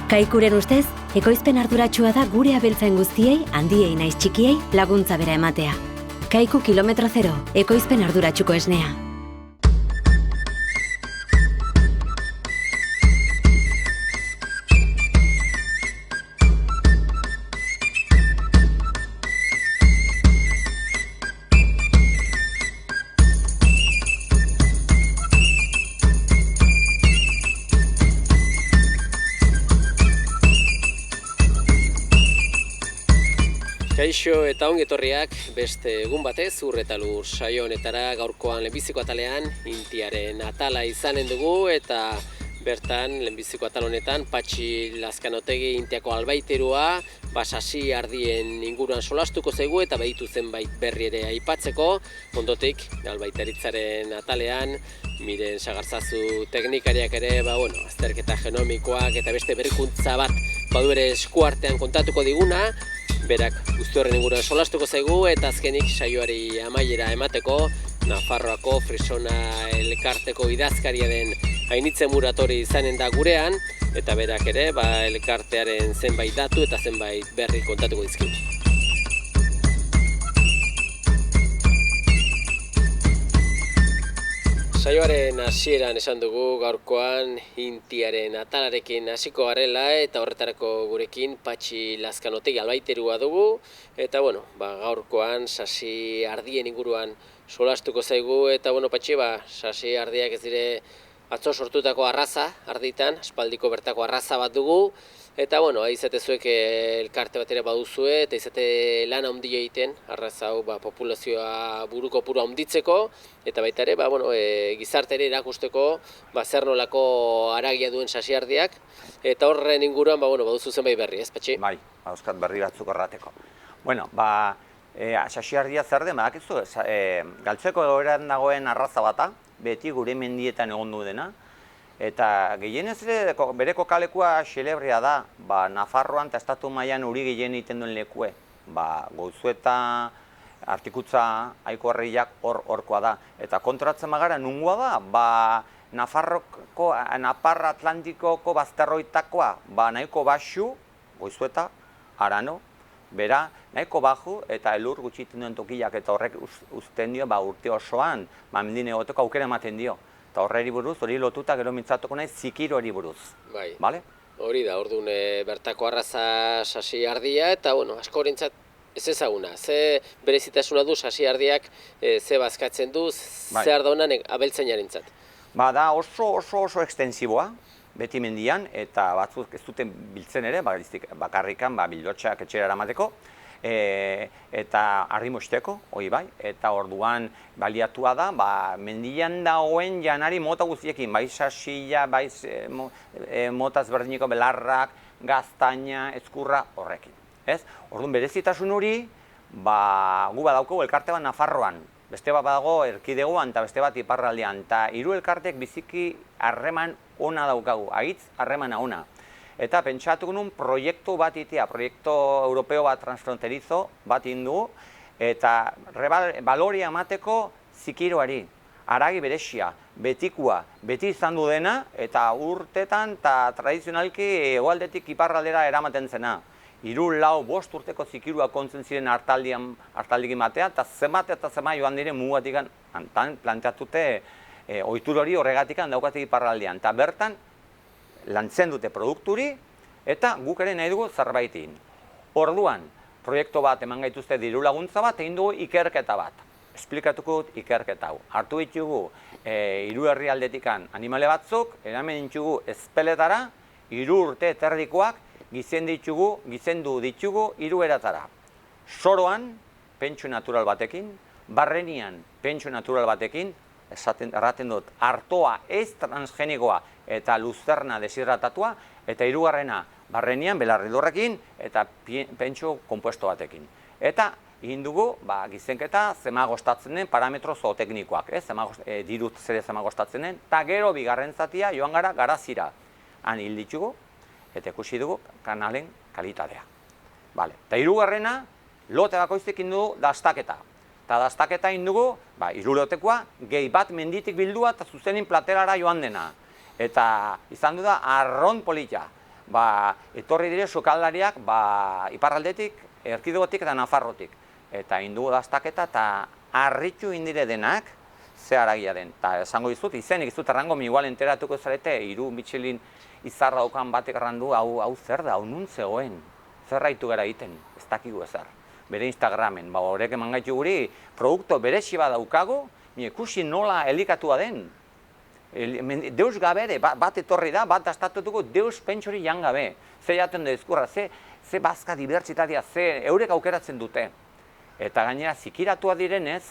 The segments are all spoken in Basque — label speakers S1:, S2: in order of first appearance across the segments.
S1: Kaikuren ustez, ekoizpen arduratsua da gure abeltzain guztiei, handiei naiz txikiei, laguntza bera ematea. Kaiku kilometro zero, ekoizpen arduratsuko esnea.
S2: Kaixo eta ongi etorriak beste egun batez Ur eta Lur saio honetara. Gaurkoan lehenbiziko atalean Intiaren atala izanen dugu eta bertan lehenbiziko atal honetan Patxi Lazkanotegi Intiako albaiterua sasi ardien inguruan solastuko zaigu eta baditu zenbait berri ere aipatzeko. Ondotik albaitaritzaren atalean Miren Sagarzazu teknikariak ere azterketa genomikoak eta beste berrikuntza bat badu ere eskuartean kontatuko diguna. Berak guzti horren inguruan solastuko zaigu eta azkenik saioari amaiera emateko Nafarroako Frisona elkarteko idazkaria den Ainitze Muratori izanen da gurean eta berak ere elkartearen zenbait datu eta zenbait berri kontatuko dizkigu. Saioaren hasieran esan dugu gaurkoan Intiaren atalarekin hasiko garela eta horretarako gurekin Patxi Lazkanotegi albaiterua dugu eta gaurkoan sasi ardien inguruan solastuko zaigu eta Patxi, sasi ardiak ez dire atzo sortutako arraza arditan, aspaldiko bertako arraza bat dugu eta izate zuek elkarte bat ere baduzue eta izate lan handia egiten arraza hau populazioa buruko pura handitzeko eta baita ere gizarte ere erakusteko zer nolako haragia duen sasiardiak eta horren inguruan baduzu zenbait berri, ez Patxi?
S3: Bai, dauzkat berri batzuk errateko. Sasiardia zer den, badakizu, galtzeko egoeran dagoen arraza bata, beti gure mendietan egon du dena, eta gehienez ere bere kokalekua xelebrea da, Nafarroan eta estatu mailan uri gehien egiten duen lekue. Goizueta, Artikutza, Aiko Herriak horkoa da. Eta kontratzen magara nungoa da, Nafarroko, Napar Atlantikoko bazterroitakoa, nahiko baxu, Goizueta, Arano, bera, nahiko baju eta elur gutxitzen duen tokiak eta horrek uzten dio urte osoan mendin egoteko aukera ematen dio. Eta horreri buruz, hori lotuta gero mintzatuko nahi zikirori buruz.
S2: Bai, hori da, orduan bertako arraza sasi ardia eta asko horrentzat ez ezaguna. Ze berezitasuna du sasi ardiak, ze bazkatzen du, zer da honan abeltzainarentzat?
S3: Da oso ekstensiboa, beti mendian, eta batzuk ez duten biltzen ere, bakarrikan bildotxak etxera eramateko, eta arrimosteko, hori bai, eta orduan baliatua da, mendian dagoen janari mota guztiekin, bai sasila, bai mota ezberdiniko belarrak, gaztaina, ezkurra, horrekin. Orduan berezitasun hori, gu badauko elkarte bat Nafarroan, beste bat badago erkidegoan eta beste bat iparraldean, eta hiru elkartek biziki harreman ona daukagu, agitz harremana ona. Eta pentsatuko nun proiektu bat itea, proiektu europeo bat transfronterizo bat indu, eta baloria emateko zikiroari, haragi berexia, betikua, beti izan du dena, eta urtetan eta tradizionalki hegoaldetik iparraldera eramaten zena. 3-4-5 urteko zikirua kontzen ziren hartaldikin batea, eta zenbat joan diren mugatikan planteatute ohitur hori horregatik daukatik iparraldean. Eta bertan lantzen dute produkturi eta guk ere nahi dugu zerbaitin. Orduan, proiektu bat eman gaituzte diru laguntza bat, egin dugu ikerketa bat. Esplikatuko dut ikerketa hau. Hartu ditugu 3 herrialdetikan animale batzuk, eramen ditugu ezpeletara, 3 urte eterdikoak, gizendu ditugu 3 eratara. Soroan, pentsu natural batekin, barrenian, pentsu natural batekin, erraten dut, artoa ez transgenikoa eta luzerna deshidratatua, eta 3. barrenian, belarridurrekin eta pentsu konpuesto batekin. Eta egin dugu, gizenketa zemagostatzen den parametro zooteknikoak, dirut zer zemagostatzen den, eta gero bigarren zatia joan gara garazira. Han hil ditugu, eta ikusi dugu kanalen kalitatea. Eta 3. lote bakoiztik indugu dastaketa. Eta dastaketa indugu, 3 lotekoa, gehi bat menditik bildua eta zuzenin platerara joan dena. Eta izan du da arron polita. etorri dire sukaldariak iparraldetik, erkidegotik eta Nafarrotik. Eta indugu daztaketa eta harritu indire denak, ze haragia den. Eta esango dizut, izenik izut errango, mi igual enteratuko zarete, 3 Michelin izarra daukan batek errandu, hau zer da, hau nun zegoen, zer raitu gara egiten, ez dakigu ezer. Bere Instagramen, horrek eman gaitu guri, produkto beresi bat daukagu, mi ikusi nola elikatua den. Deus gabe ere, bat etorri da, bat dastatutuko, deus pentsori jan gabe. Ze jaten da ezkurra, ze bazka dibertsitatea, ze eurek aukeratzen dute. Eta gainera, zikiratua direnez,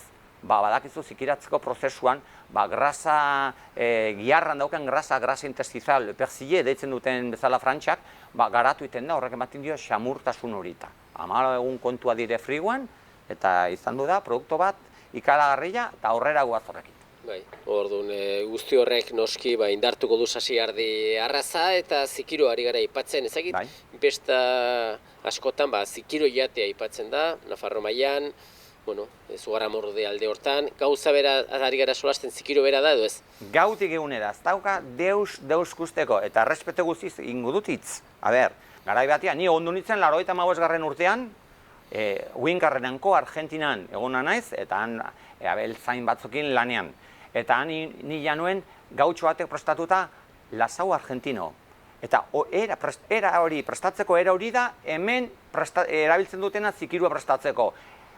S3: badakizu zikiratzeko prozesuan, grasa, giharran dauken grasa interstizal, persille, deitzen duten bezala frantxak, garatu iten da, horrek ematen dio xamurtasun horita. 10 egun kontua dire friguan, eta izan du da, produktu bat, ikaragarria, eta aurrera guaz horrekin.
S2: Bai, orduan guzti horrek noski indartuko du sasiardi arraza eta zikiro ari gara aipatzen, ezagit, besta askotan zikiro jatea aipatzen da, Nafarro mailan, Zugarramurde alde hortan, gauza bera ari gara solasten zikiro bera da edo ez?
S3: Gautik egunera, ez dauka deus kusteko, eta errespetu guztiz ingo dut hitz. Garai batean, ni ondu nintzen 95. urtean, Uinkarrenanko Argentinan egona naiz, eta han abeltzain batzukin lanean. Eta han ni januen gautxo batek prestatuta lasau argentino. Eta era hori prestatzeko era hori da, hemen erabiltzen dutena zikirua prestatzeko.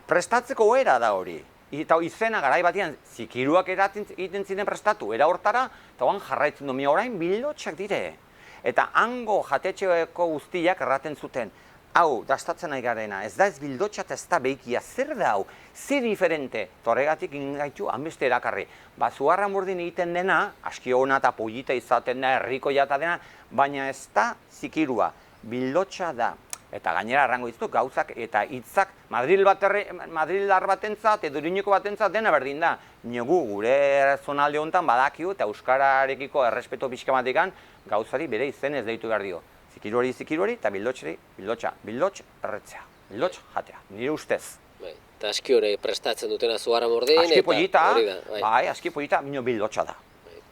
S3: Prestatzeko era da hori. Eta izena garai batean zikiruak egiten ziren prestatu era hortara, eta oan jarraitzen du, orain bildotxak dire. Eta hango jatetxeeko guztiak erraten zuten, hau, dastatzen nahi garena, ez da ez bildotxat ez da behikia, zer da hau, zer diferente, torregatik ingaitu hanbeste erakarri. Zugarramurdin egiten dena, aski hona eta pollita izaten da, herriko jata dena, baina ez da zikirua, bildotxa da. Eta gainera errango ditu gauzak eta hitzak Madrildar batentzat edo Iruñeko batentzat dena berdin da. Niogu gure zonalde honetan badakigu eta euskararekiko errespeto pixka batikan gauzari bere izenez deitu behar dio. Zikiruari eta bildotxari bildotx erretzea, bildotx jatea, nire ustez.
S2: Eta aski hori prestatzen dutena Zugarramurdin
S3: eta hori da. Bai, aski pollita, bildotxa da.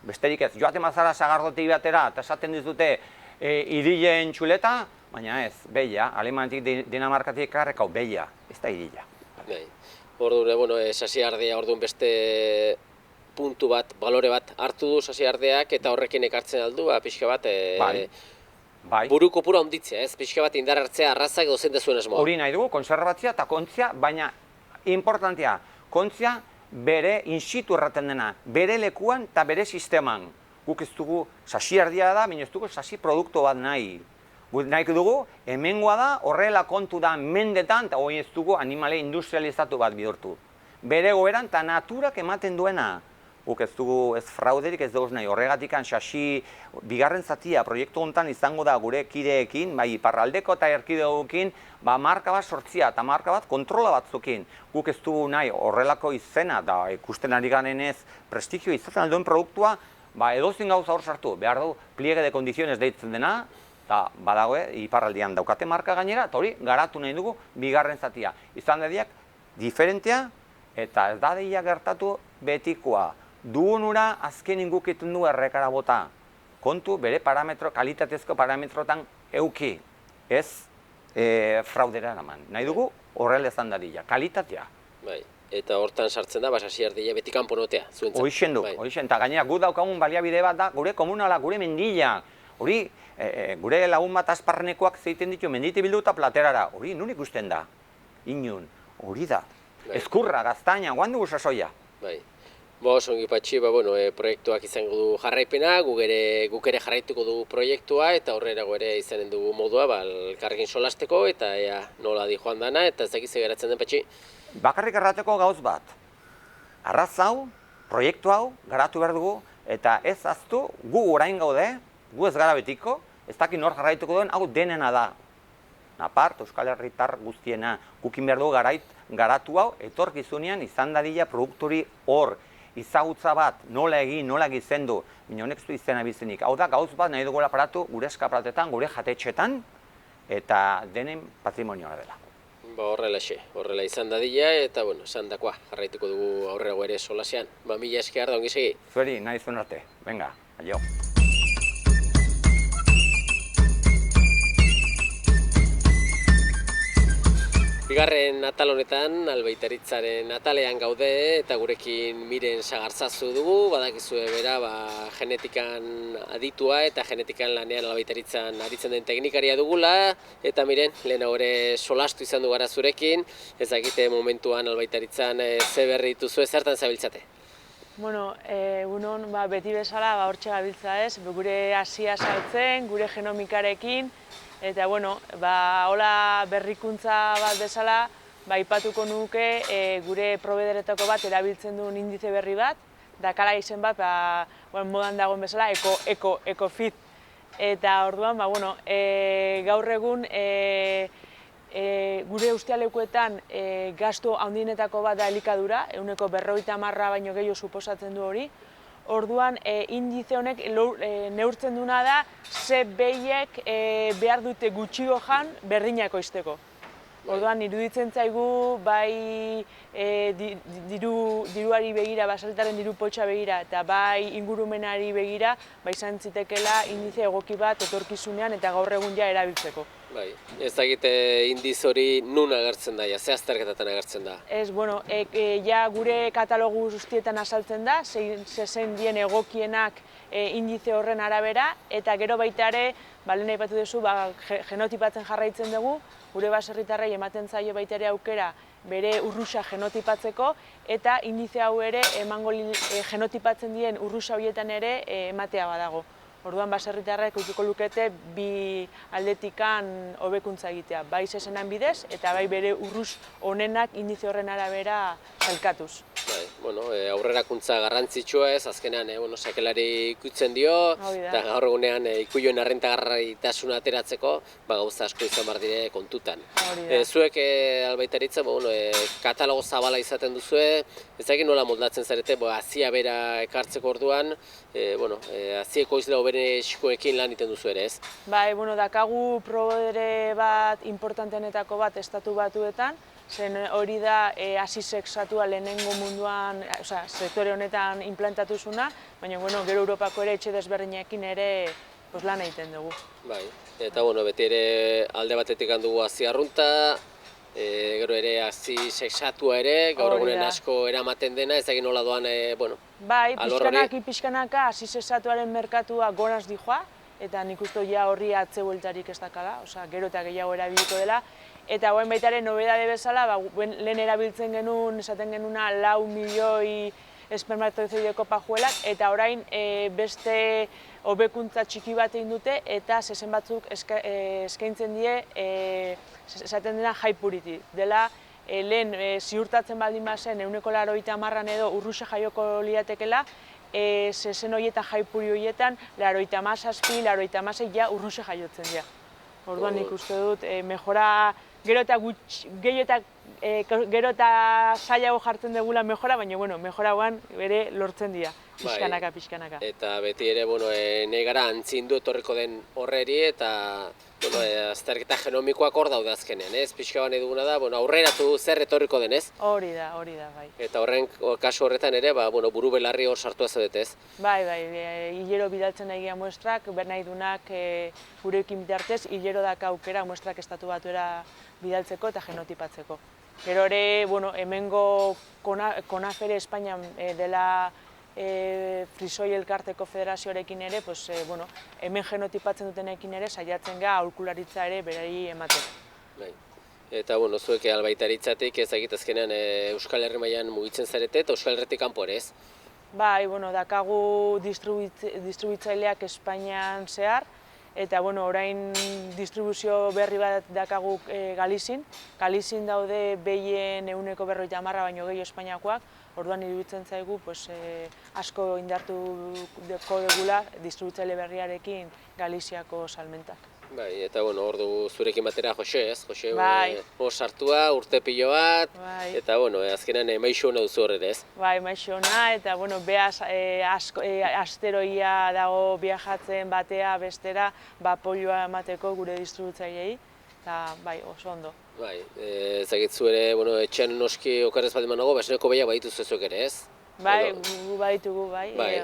S3: Besterik ez, joate mazara sagardotik batera eta esaten dizute irilen txuleta, baina ez, beia, Alemanetik Dinamarkatik karrekau, beia, ez da irila.
S2: Orduan, sasiardea, orduan beste puntu bat, balore bat hartu du sasiardeak eta horrekin ekartzen aldu, pixka bat, buru kopura onditzea, ez? Pixka bat indar hartzea arrazak dozen dezuen asmoa.
S3: Hori nahi dugu, konserbatzea eta kontzia, baina importantea, kontzia bere insitu erraten dena, bere lekuan eta bere sisteman. Guk ez dugu sasiardia da, baina ez dugu sasi produktu bat nahi. Guk nahi dugu, hemengoa da, horrela kontu da mendetan, eta hori ez dugu animale industrializatu bat bidurtu. Bere goberan eta naturak ematen duena. Guk ez dugu ez frauderik ez dugu nahi, horregatik sasi bigarren zatia proiektu honetan izango da gure kideekin, bai iparraldeko eta erkidegoekin, marka bat sortzia eta marka bat kontrola batzukin. Guk ez dugu nahi horrelako izena, da ikusten ari ganenez prestigio izaten alduen produktua, edozin gauza hor sartu, behar du pliege de kondizionez deitzen dena, eta badago iparraldian daukate marka gainera, eta hori garatu nahi dugu bigarren zatia. Izan dediak diferentea eta ez dadeia gertatu betikoa. Dugunura azken ingukitun du errekara bota. Kontu bere parametro, kalitatezko parametrotan euki. Ez fraudera eraman. Nahi dugu horrela izan dadila, kalitatea.
S2: Eta hortan sartzen da, sasiardia beti kanpo notea, zuentzat.
S3: Hoixen du, eta gainera gu daukagun baliabide bat da, gure komunala, gure mendila. Hori, gure lagun bat azparnekoak zeiten ditu menditi bildu eta platerara. Hori, nun ikusten da? Inun, hori da. Ezkurra, gaztaina, guan dugu sasoia.
S2: Ongi patxi, proiektuak izango du jarraipena, guk ere jarraituko dugu proiektua, eta horrera ere izanen dugu modua, elkarrekin solasteko, eta nola di joan dana, eta ez dakiz geratzen den patxi.
S3: Bakarrik errateko gauz bat. Arraz hau, proiektu hau, garatu behar dugu, eta ez aztu, gu orain gaude, gu ez gara betiko, ez dakit nor jarraituko duen, hau denena da. Napart, Euskal Herritar guztiena, gukin behar dugu garatu hau, etorkizunean izan dadila produkturi hor, izagutza bat, nola egin, nola gizendu, baina honek ez du izena bizenik. Hau da, gauz bat nahi dugula paratu gure eskaplatetan, gure jatetxetan, eta denen patrimonioa dela.
S2: Horrela izan dadila, eta esan dakoa, jarraituko dugu aurrerago ere solasean. Mila esker da, ongi segi.
S3: Zueri, nahi zuen arte. Venga, aio.
S2: Bigarren atal honetan, albaitaritzaren atalean gaude eta gurekin Miren Sagartzazu dugu, badakizue bera genetikan aditua eta genetikan lanean albaitaritzan aritzen den teknikaria dugula, eta Miren, lehen ere solastu izan du gara zurekin, ez dakite momentuan albaitaritzan ze berri dituzu, zertan zabiltzate?
S4: Bueno, egunon, beti bezala hortxe gabiltza ez, gure hasia saltzen, gure genomikarekin, eta bueno, hola berrikuntza bat bezala, aipatuko nuke gure probederetako bat erabiltzen duen indize berri bat, dakala izen bat, modan dagoen bezala, EcoFit. Eta orduan, gaur egun gure ustialekuetan gastu handienetako bat da elikadura, 50% baino gehiago suposatzen du hori. Orduan, indize honek neurtzen duna da, ze behiek behar dute gutxigo jan berdina ekoizteko. Orduan, iruditzen zaigu, bai diruari begira, basaltaren diru poltsa begira, eta bai ingurumenari begira, izan zitekela indize egoki bat etorkizunean eta gaur egun ja erabiltzeko.
S2: Bai, ez dakite indiz hori nun agertzen da, ze azterketatan agertzen da?
S4: Ez, bueno, ja gure katalogu guztietan azaltzen da, zein dien egokienak indize horren arabera, eta gero baita ere, lehen aipatu duzu, genotipatzen jarraitzen dugu, gure baserritarrei ematen zaio baita ere aukera bere urruxa genotipatzeko, eta indize hau ere genotipatzen dien urruxa horietan ere ematea badago. Orduan baserritarrek ukiko lukete bi aldetikan hobekuntza egitea, bai zezenan bidez eta bai bere urruz onenak indize horren arabera sailkatuz.
S2: Aurrerakuntza garrantzitsua ez, azkenean sakelari ikutzen dio, eta gaur egunean ikuioen arrentagarritasuna ateratzeko, gauza asko izan behar dire kontutan. Zuek albaitaritza, katalogo zabala izaten duzue, ez dakit nola moldatzen zarete, hazia bera ekartzeko orduan, hazi ekoizle hoberen eskuekin lan iten duzu ere ez?
S4: Bai, dakagu probodere bat importantenetako bat estatu batuetan, zen hori da hasi sexatua lehenengo munduan, sektore honetan implantatuzuna, baina gero Europako ere etxe desberdinekin ere lan egiten dugu.
S2: Bai, eta beti ere alde batetik handugu hazi arrunta, gero ere hazi sexatua ere, gaur egunen asko eramaten dena, ez dakit nola doan,
S4: bai, pixkanaka hazi sexatuaren merkatua goraz dijoa, eta nik uste horri atze bueltarik ez dakala, gero eta gehiago erabiliko dela. Eta guen baita ere, nobedade bezala, lehen erabiltzen genuen, esaten genuna 4 milioi espermatozoideko pajuelak, eta orain beste hobekuntza txiki bat egin dute, eta zezen batzuk eskaintzen die, esaten dena high purity. Dela, lehen ziurtatzen baldin bazen, 80% edo urruxa jaioko liatekela, zezen horietan high puri horietan, 87, 86 ja urruxa jaiotzen dira. Orduan nik uste dut, mejora, gero eta zailago jartzen dugula mejora, baina mejora guan bere lortzen dira, pixkanaka.
S2: Eta beti ere, nahi gara antzindu etorriko den horreri, eta azterketa genomikoak hor daude azkenean, ez? Pixka bane duguna da, aurreratu zer etorriko den, ez?
S4: Hori da, bai.
S2: Eta horren kasu horretan ere, buru belarri hor sartu ez ez?
S4: Bai, hilero bidaltzen nahi geha muestrak, nahi dunak gurekin bitartez, hilero daka aukera muestrak estatu batuera bidaltzeko eta genotipatzeko. Gero ere, hemengo Konafere Espainian dela Frisoi elkarteko federazioarekin ere, hemen genotipatzen dutenekin ere, saiatzen ga aholkularitza ere berari ematen.
S2: Eta, zuek albaitaritzatik ez dakit azkenean Euskal Herri mailan mugitzen zarete eta Euskal Herritik kanpo ere ez?
S4: Bai, dakagu distribuitzaileak Espainian zehar, eta orain distribuzio berri bat dakagu Galizin. Galizin daude behien 50% baino gehiago Espainiakoak, orduan iruditzen zaigu asko indartuko dugula distributzaile berriarekin Galiziako salmentak.
S2: Bai, eta hor dugu zurekin batera Jose ez? Jose hor sartua, urte pilo bat, eta azkenan maixo hona duzu horre ez?
S4: Bai, maixo hona, eta behaz asteroia dago viajatzen batea bestera, polioa emateko gure distributzailei, eta oso ondo.
S2: Bai, ezagitzu ere, etxean noski okarrez baldin manago, baseneko behiak badituzu ezuek ere ez?
S4: Bai, gu baditugu,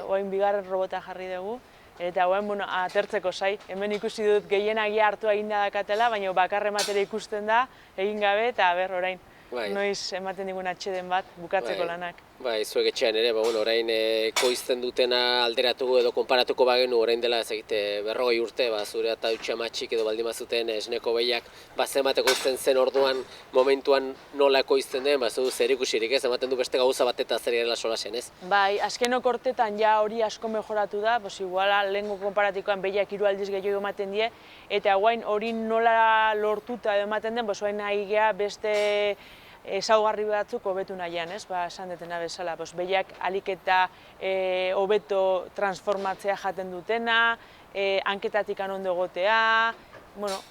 S4: oain bigarren robota jarri dugu, Eta bueno, atertzeko zai. Hemen ikusi dut gehienagia hartu eginda dakatela, baina bakarre matera ikusten da, egin gabe, eta orain. Noiz ematen digun atxeden bat, bukatzeko lanak.
S2: Bai, zuek etxean ere, orain ekoizten dutena alderatuko edo konparatuko bagenu, orain dela ezagite 40 urte, zure eta dutxa matxik edo baldin bazuten esneko behiak zenbat ekoizten zen orduan, momentuan nola ekoizten den, zu zer ikusirik ez, ematen du beste gauza bat eta zer garela solasen, ez?
S4: Bai, azkenok hortetan ja hori asko mejoratu da, iguala lehenko konparatikoan behiak 3 aldiz gehiago ematen die, eta guain hori nola lortuta ematen den, guain nahi geha beste ezaugarri batzuk hobetu nahian, esan detena bezala. Behiak alik eta hobeto transformatzea jaten dutena, hanketatik ondo egotea,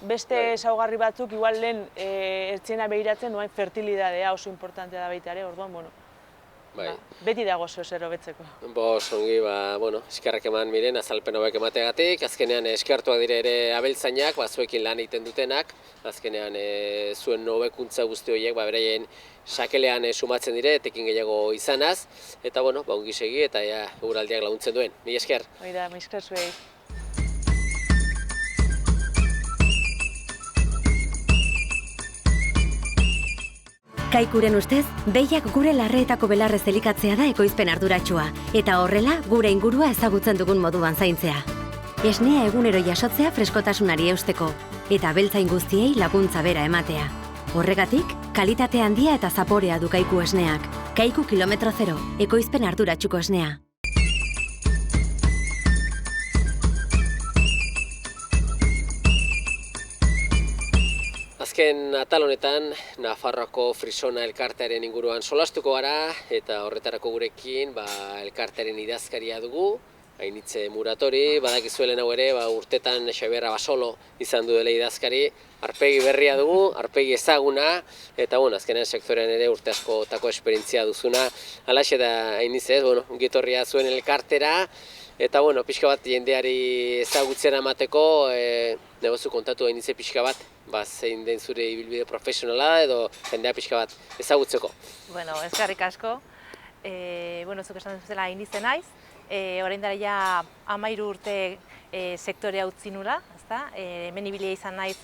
S4: beste ezaugarri batzuk igual lehen ertziena behiratzen duen fertilidadea oso importantea da baita ere, orduan, beti dago zer hobetzeko.
S2: Ongi, eskerrak eman miren, azalpen hobek emateagatik, azkenean eskertuak dire ere abeltzainak, zuekin lan egiten dutenak, azkenean zuen hobekuntza guzti horiek beraien sakelean sumatzen dire, etekin gehiago izanaz, eta ongi segi eta eguraldiak laguntzen duen. Mila esker.
S4: Hoi da, mila esker zuei.
S1: Kaikuren ustez, behiak gure larreetako belarrez elikatzea da ekoizpen arduratsua, eta horrela gure ingurua ezagutzen dugun moduan zaintzea. Esnea egunero jasotzea freskotasunari eusteko, eta abeltzain guztiei laguntza bera ematea. Horregatik, kalitate handia eta zaporea du Kaiku esneak. Kaiku kilometro zero, ekoizpen arduratsuko esnea.
S2: Azken atal honetan, Nafarroako Frisona elkartearen inguruan solastuko gara, eta horretarako gurekin elkartearen idazkaria dugu, Ainitze Muratori, badakizuelen hau ere, urtetan Xabier Abasolo izan duela idazkari, aurpegi berria dugu, aurpegi ezaguna, eta azkenean sektorean ere urte askotako esperientzia duzuna. Halaxe da Ainitze, ongietorria zuen elkartera, eta pixka bat jendeari ezagutzera emateko, negozu kontatu Ainitze pixka bat, zein den zure ibilbide profesionala edo jendea pixka bat ezagutzeko.
S5: Eskerrik asko. Zuk esan duzela Ainitze naiz. Orain dara ja 13 urte sektorea utzi nula, hemen ibilia izan naiz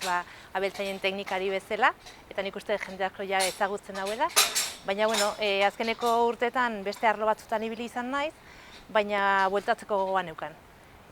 S5: abeltzainen teknikari bezala, eta nik uste jendeak ezagutzen dauela. Baina, azkeneko urteetan beste arlo batzutan ibili izan naiz, baina bueltatzeko gogoan neukan.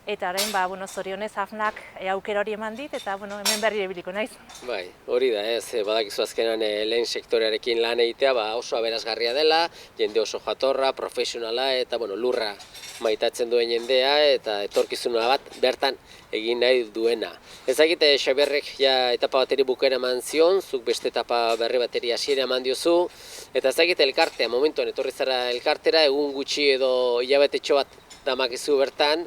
S5: Eta orain, zorionez AFNak aukera hori eman dit, eta hemen berri ibiliko naiz.
S2: Bai, hori da, badakizu azkenan lehen sektorearekin lan egitea oso aberasgarria dela, jende oso jatorra, profesionala eta lurra maitatzen duen jendea eta etorkizuna bat bertan egin nahi duena. Ezagite Xabierrek etapa bateri bukaera eman zion, zuk beste etapa berri bateri hasiera eman diozu, eta ezagite elkartea, momentuan etorri zara elkartera, egun gutxi edo hilabetetxo bat damakizu bertan,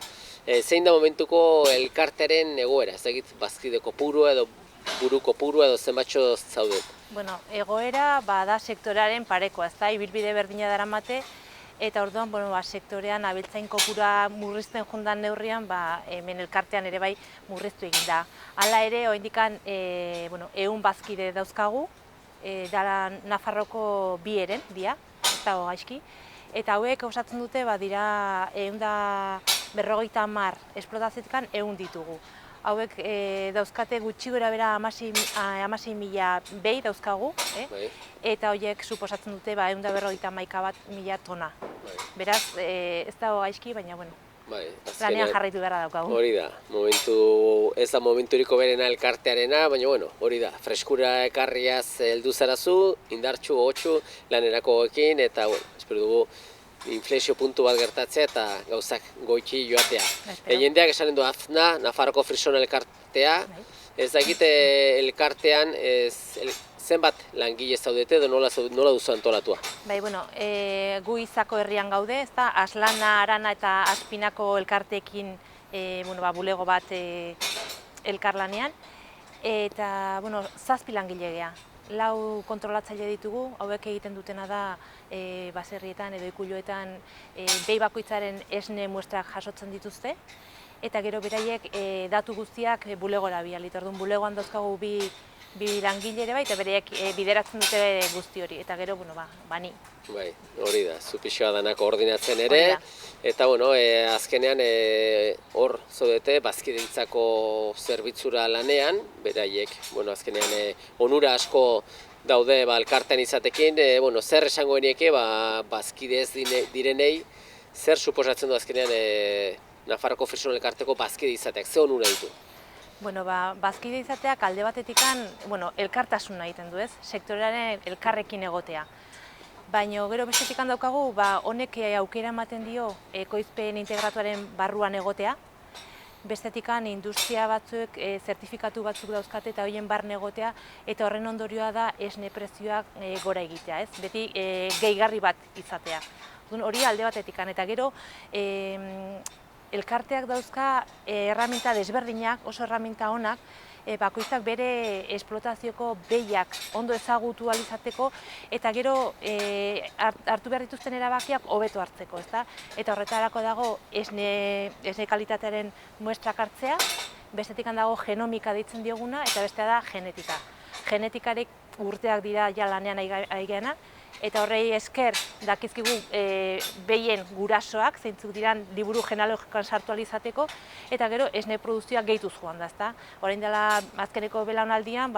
S2: zein da momentuko elkartearen egoera, ezagit bazkide kopurua edo buru kopurua edo zenbatxo zaudet?
S5: Egoera da sektorearen parekoa, ibilbide berdina daramate, eta orduan sektorean abeltzain kopura murrizten jundan neurrian, hemen elkartean ere bai murriztu egin da. Hala ere, oraindikan 100 bazkide dauzkagu, dara Nafarroko 2 eren, dia, ez dago gaizki, eta hauek osatzen dute dira 150 esplotazioetan 100 ditugu. Hauek dauzkate gutxi gora bera 16.000 behi dauzkagu, eta horiek suposatzen dute 151.000 tona. Beraz, ez dago gaizki, baina lanean jarraitu gara daukagu.
S2: Hori da, ez da momenturiko berena elkartearena, baina hori da, freskura ekarriaz heldu zarazu, indartxu, hotxu, lanerakoekin, eta espero dugu inflexio puntu bat gertatzea eta gauzak goiki joatea. Jendeak esanen du AFNA, Nafarroko Frisona elkartea, ez da egite elkartean zenbat langile zaudete edo nola duzu antolatua?
S5: Gu Izako herrian gaude, Aslana, Arana eta Aspinako elkarteekin bulego bat elkarlanean, eta 7 langile gea. 4 kontrolatzaile ditugu, hauek egiten dutena da baserrietan edo ikuiluetan behi bakoitzaren esne muestrak jasotzen dituzte, eta gero beraiek datu guztiak bulegora bidalit. Orduan bulegoan dauzkagu 2 bi langile ere bai, eta bereak bideratzen dute guzti hori, eta gero, bani.
S2: Bai, hori da, zu pixoa danak koordinatzen ere, eta azkenean hor zaudete bazkideentzako zerbitzura lanean, beraiek, azkenean onura asko daude elkartean izatekin, zer esango genieke bazkide ez direnei, zer suposatzen du azkenean Nafarroko Fresno elkarteko bazkide izateak, ze onura ditu?
S5: Bazkide izateak alde batetikan, elkartasuna egiten du ez, sektorearen elkarrekin egotea. Baina gero bestetik daukagu, honek aukera ematen dio ekoizpen integratuaren barruan egotea. Bestetik industria batzuek zertifikatu batzuk dauzkate eta horien barne egotea, eta horren ondorioa da esne prezioak gora egitea, ez? Beti gehigarri bat izatea. Hori alde batetik, eta gero elkarteak dauzka erraminta desberdinak, oso erraminta onak, bakoitzak bere esplotazioko behiak ondo ezagutu ahal izateko, eta gero hartu behar dituzten erabakiak hobeto hartzeko, ezta? Eta horretarako dago esne kalitatearen muestrak hartzea, bestetik dago genomika deitzen dioguna, eta bestea da genetika. Genetikarik urteak dira ja lanean ari geana, eta horrei esker dakizkigu behien gurasoak, zeintzuk diran liburu genealogikoan sartu ahal izateko, eta gero esne produzioak gehituz joan da, ezta? Orain dela azkeneko belaunaldian,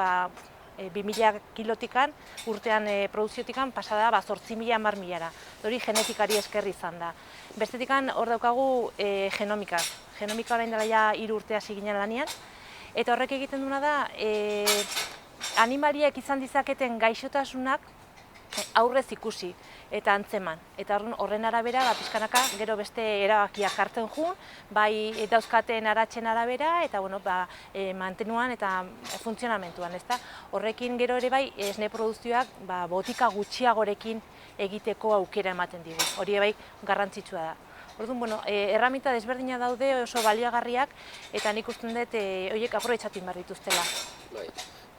S5: 2000 kilotikan, urtean produziotikan, pasada 8.000 10.000-ara. Hori genetikari esker izan da. Bestetik hor daukagu genomika. Genomika orain dela ja 3 urte hasi ginen lanean, eta horrek egiten duna da, animaliak izan dizaketen gaixotasunak aurrez ikusi eta antzeman. Eta horren arabera, pixkanaka, gero beste erabakiak hartzen jun, bai dauzkaten aratzen arabera, eta mantenuan eta funtzionamentuan, ezta? Horrekin gero ere bai, esne produzioak botika gutxiagorekin egiteko aukera ematen digu. Hori bai garrantzitsua da. Orduan, erraminta desberdina daude oso baliagarriak, eta nik usten dut horiek aprobetxatu behar dituztela.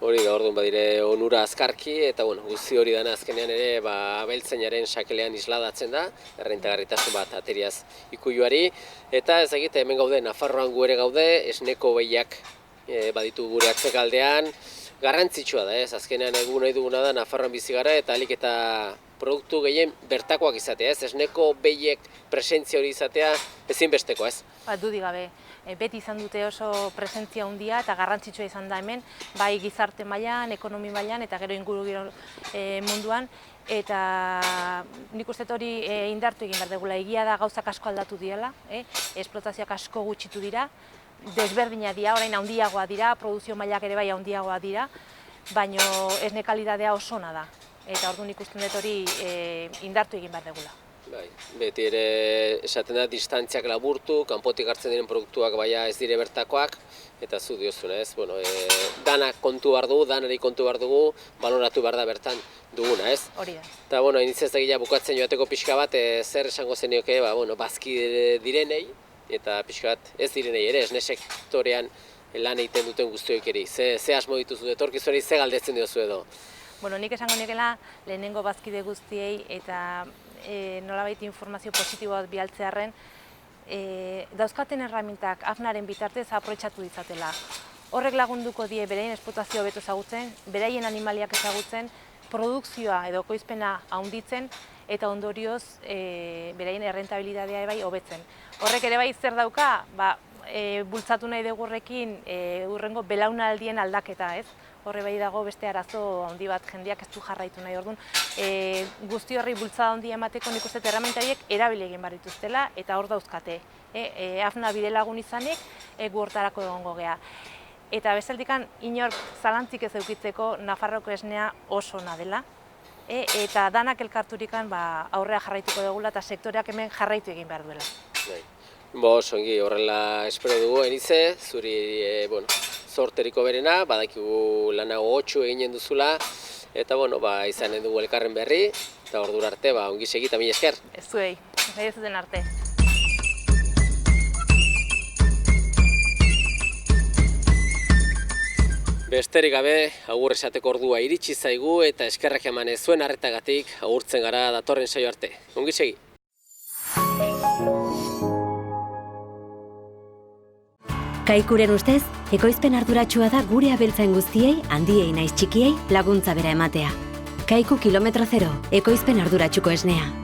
S2: Hori da, orduan badire onura azkarki, eta guzti hori dana azkenean ere abeltzainaren sakelean isladatzen da, errentagarritasun bat ateriaz ikuiluari, eta ez egite hemen gaude, Nafarroan gu ere gaude, esneko behiak baditu gure atzekaldean, garrantzitsua da, ez? Azkenean egun nahi duguna da Nafarroan bizi gara, eta alik eta produktu gehien bertakoak izatea, ez? Esneko behiek presentzia hori izatea ezinbesteko, ez?
S5: Dudik gabe. Beti izan dute oso presentzia handia eta garrantzitsua izan da hemen, bai gizarte mailan, ekonomi mailan eta gero ingurugiro munduan, eta nik uste hori indartu egin behar dugula. Egia da gauzak asko aldatu direla, esplotazioak asko gutxitu dira, desberdina dira, orain handiagoa dira, produzio mailak ere bai handiagoa dira, baina esne kalitatea oso ona da, eta orduan nik uste dut hori indartu egin behar dugula.
S2: Beti ere esaten da distantziak laburtu, kanpotik hartzen diren produktuak baina ez dire bertakoak, eta zu diozuna ez, danak kontu behar dugu, danari kontu behar dugu, baloratu behar da bertan duguna ez.
S5: Hori da.
S2: Eta iniz ez da bukatzen joateko pixka bat, zer esango zenioke, bazki direnei, eta pixka bat ez direnei ere, esne sektorean lan egiten duten guztioik eri. Ze asmo dituzu, etorkizunari ze galdetzen diozu edo?
S5: Nik esango nekela lehenengo bazkide guztiei eta nolabait informazio positibo bat bialtzearren, dauzkaten erramintak AFNaren bitartez aprobetxatu ditzatela. Horrek lagunduko die beraien esplotazioa hobeto ezagutzen, beraien animaliak ezagutzen, produkzioa edo ekoizpena handitzen eta ondorioz beraien errentabilitatea bai hobetzen. Horrek ere bai zer dauka, bultzatu nahi dugu horrekin hurrengo belaunaldien aldaketa, ez? Horre bai dago beste arazo handi bat, jendeak ez du jarraitu nahi. Orduan, guzti horri bultzada handia emateko nik uste erramintaiek erabili egin behar dituztela eta hor dauzkate. AFNA bidelagun izanik, gu hortarako egongo gea. Eta bestaldikan, inor zalantzik ez eukitzeko Nafarroko esnea oso ona dela. Eta danak elkarturikan aurrea jarraituko dugula eta sektoreak hemen jarraitu egin behar duela.
S2: Ongi horrela espero dugu, Enize, zuri zorteriko berena, badakigu lanago 8 eginen duzula, eta izanen dugu elkarren berri, eta ordura arte, ongi segi eta mila esker.
S5: Ez zuei, nahi ez zuten arte.
S2: Besterik gabe, agur esateko ordua iritsi zaigu eta eskerrak emanez zuen arretagatik agurtzen gara datorren saio arte. Ongi segi.
S1: Kaikuren ustez, ekoizpen arduratsua da gure abeltzain guztiei, handiei naiz txikiei, laguntza bera ematea. Kaiku kilometro zero, ekoizpen arduratsuko esnea.